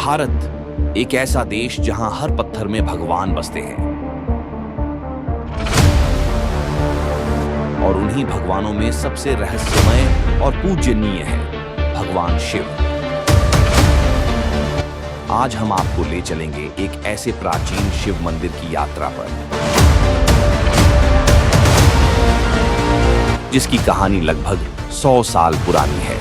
भारत एक ऐसा देश जहां हर पत्थर में भगवान बसते हैं और उन्हीं भगवानों में सबसे रहस्यमय और पूजनीय है भगवान शिव। आज हम आपको ले चलेंगे एक ऐसे प्राचीन शिव मंदिर की यात्रा पर जिसकी कहानी लगभग 100 साल पुरानी है।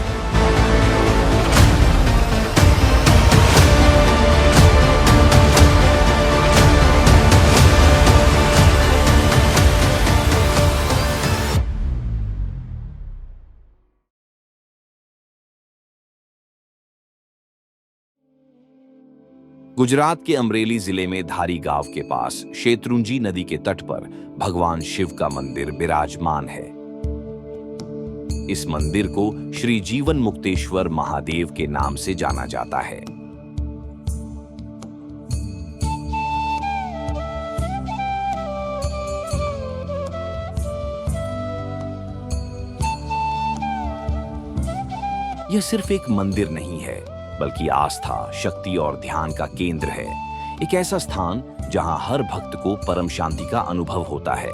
गुजरात के अमरेली जिले में धारी गांव के पास शेत्रुंजी नदी के तट पर भगवान शिव का मंदिर विराजमान है। इस मंदिर को श्री जीवन मुक्तेश्वर महादेव के नाम से जाना जाता है। यह सिर्फ एक मंदिर नहीं है बल्कि आस्था, शक्ति और ध्यान का केंद्र है। एक ऐसा स्थान जहां हर भक्त को परम शांति का अनुभव होता है।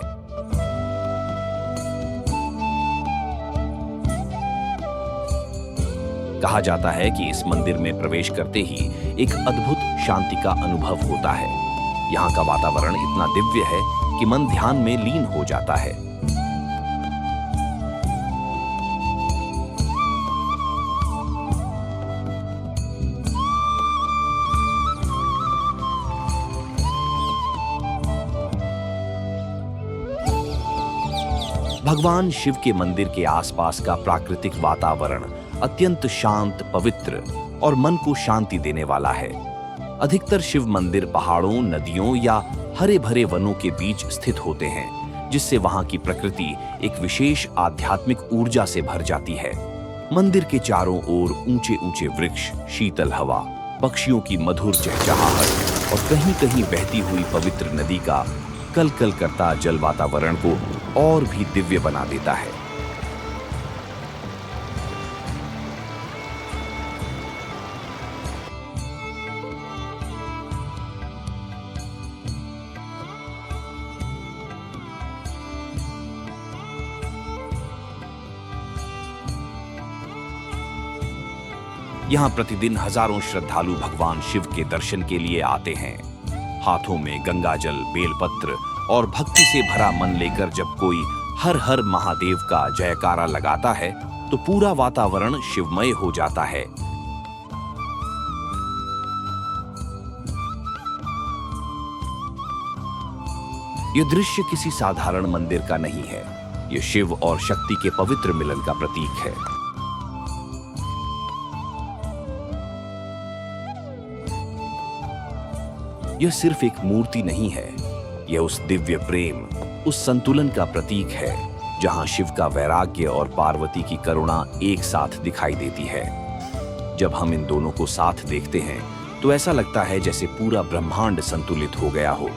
कहा जाता है कि इस मंदिर में प्रवेश करते ही एक अद्भुत शांति का अनुभव होता है। यहाँ का वातावरण इतना दिव्य है कि मन ध्यान में लीन हो जाता है। भगवान शिव के मंदिर के आसपास का प्राकृतिक वातावरण अत्यंत शांत, पवित्र और मन को शांति देने वाला है। अधिकतर शिव मंदिर पहाड़ों, नदियों या हरे भरे वनों के बीच स्थित होते हैं, जिससे वहां की प्रकृति एक विशेष आध्यात्मिक ऊर्जा से भर जाती है। मंदिर के चारों ओर ऊंचे ऊंचे वृक्ष, शीतल हवा, पक्षियों की मधुर चहचहाहट और कहीं कहीं बहती हुई पवित्र नदी का कल कल करता जल वातावरण को और भी दिव्य बना देता है। यहां प्रतिदिन हजारों श्रद्धालु भगवान शिव के दर्शन के लिए आते हैं। हाथों में गंगाजल, बेलपत्र और भक्ति से भरा मन लेकर जब कोई हर हर महादेव का जयकारा लगाता है तो पूरा वातावरण शिवमय हो जाता है। यह दृश्य किसी साधारण मंदिर का नहीं है। यह शिव और शक्ति के पवित्र मिलन का प्रतीक है। यह सिर्फ एक मूर्ति नहीं है, यह उस दिव्य प्रेम, उस संतुलन का प्रतीक है जहां शिव का वैराग्य और पार्वती की करुणा एक साथ दिखाई देती है। जब हम इन दोनों को साथ देखते हैं तो ऐसा लगता है जैसे पूरा ब्रह्मांड संतुलित हो गया हो।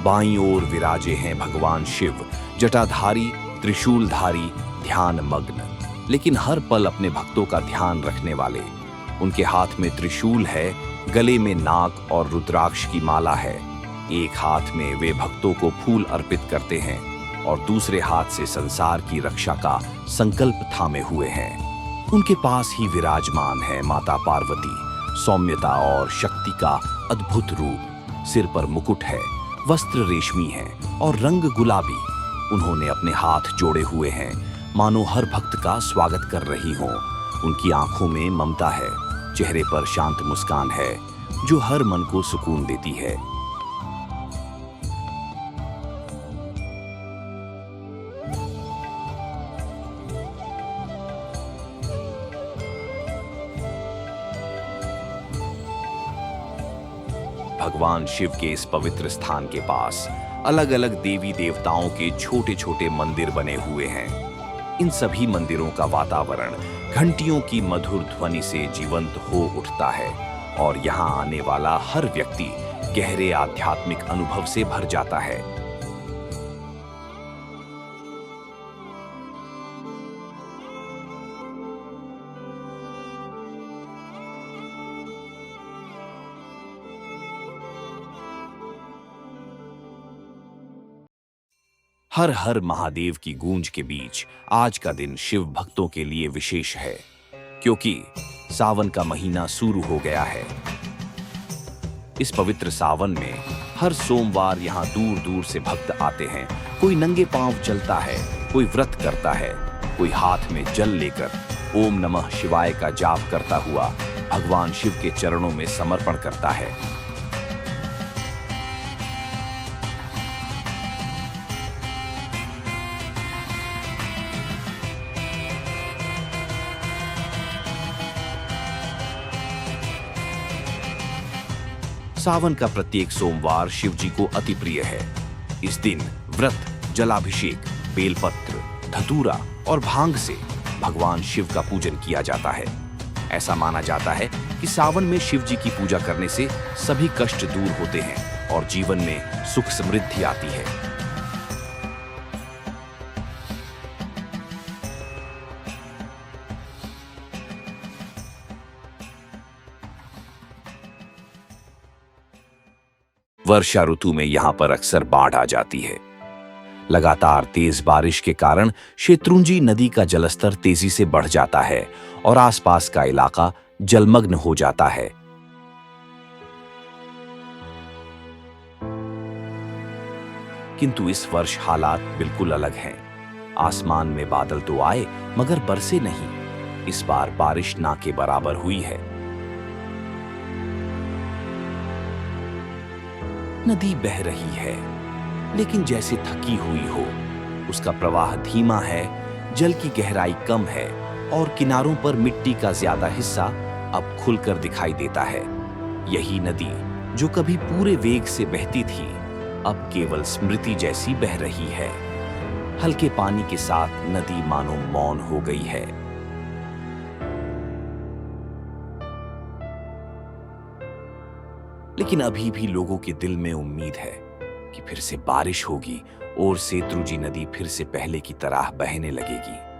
बाईं ओर विराजे हैं भगवान शिव, जटाधारी, त्रिशूलधारी, ध्यान मग्न, लेकिन हर पल अपने भक्तों का ध्यान रखने वाले। उनके हाथ में त्रिशूल है, गले में नाग और रुद्राक्ष की माला है। एक हाथ में वे भक्तों को फूल अर्पित करते हैं और दूसरे हाथ से संसार की रक्षा का संकल्प थामे हुए हैं। उनके पास ही विराजमान है माता पार्वती, सौम्यता और शक्ति का अद्भुत रूप। सिर पर मुकुट है, वस्त्र रेशमी है और रंग गुलाबी। उन्होंने अपने हाथ जोड़े हुए हैं, मानो हर भक्त का स्वागत कर रही हों। उनकी आंखों में ममता है, चेहरे पर शांत मुस्कान है जो हर मन को सुकून देती है। भगवान शिव के इस पवित्र स्थान के पास अलग अलग देवी देवताओं के छोटे छोटे मंदिर बने हुए हैं। इन सभी मंदिरों का वातावरण घंटियों की मधुर ध्वनि से जीवंत हो उठता है और यहाँ आने वाला हर व्यक्ति गहरे आध्यात्मिक अनुभव से भर जाता है। हर हर महादेव की गूंज के बीच आज का दिन शिव भक्तों के लिए विशेष है, क्योंकि सावन का महीना शुरू हो गया है। इस पवित्र सावन में हर सोमवार यहाँ दूर दूर से भक्त आते हैं। कोई नंगे पांव चलता है, कोई व्रत करता है, कोई हाथ में जल लेकर ओम नमः शिवाय का जाप करता हुआ भगवान शिव के चरणों में समर्पण करता है। सावन का प्रत्येक सोमवार शिव जी को अति प्रिय है। इस दिन व्रत, जलाभिषेक, बेलपत्र, धतूरा और भांग से भगवान शिव का पूजन किया जाता है। ऐसा माना जाता है कि सावन में शिव जी की पूजा करने से सभी कष्ट दूर होते हैं और जीवन में सुख समृद्धि आती है। वर्षा ऋतु में यहां पर अक्सर बाढ़ आ जाती है। लगातार तेज बारिश के कारण शेत्रुंजी नदी का जलस्तर तेजी से बढ़ जाता है और आसपास का इलाका जलमग्न हो जाता है। किंतु इस वर्ष हालात बिल्कुल अलग हैं। आसमान में बादल तो आए मगर बरसे नहीं। इस बार बारिश ना के बराबर हुई है। नदी बह रही है, लेकिन जैसे थकी हुई हो। उसका प्रवाह धीमा है, जल की गहराई कम है और किनारों पर मिट्टी का ज्यादा हिस्सा अब खुलकर दिखाई देता है। यही नदी जो कभी पूरे वेग से बहती थी, अब केवल स्मृति जैसी बह रही है। हल्के पानी के साथ नदी मानो मौन हो गई है। लेकिन अभी भी लोगों के दिल में उम्मीद है कि फिर से बारिश होगी और शेत्रुंजी नदी फिर से पहले की तरह बहने लगेगी।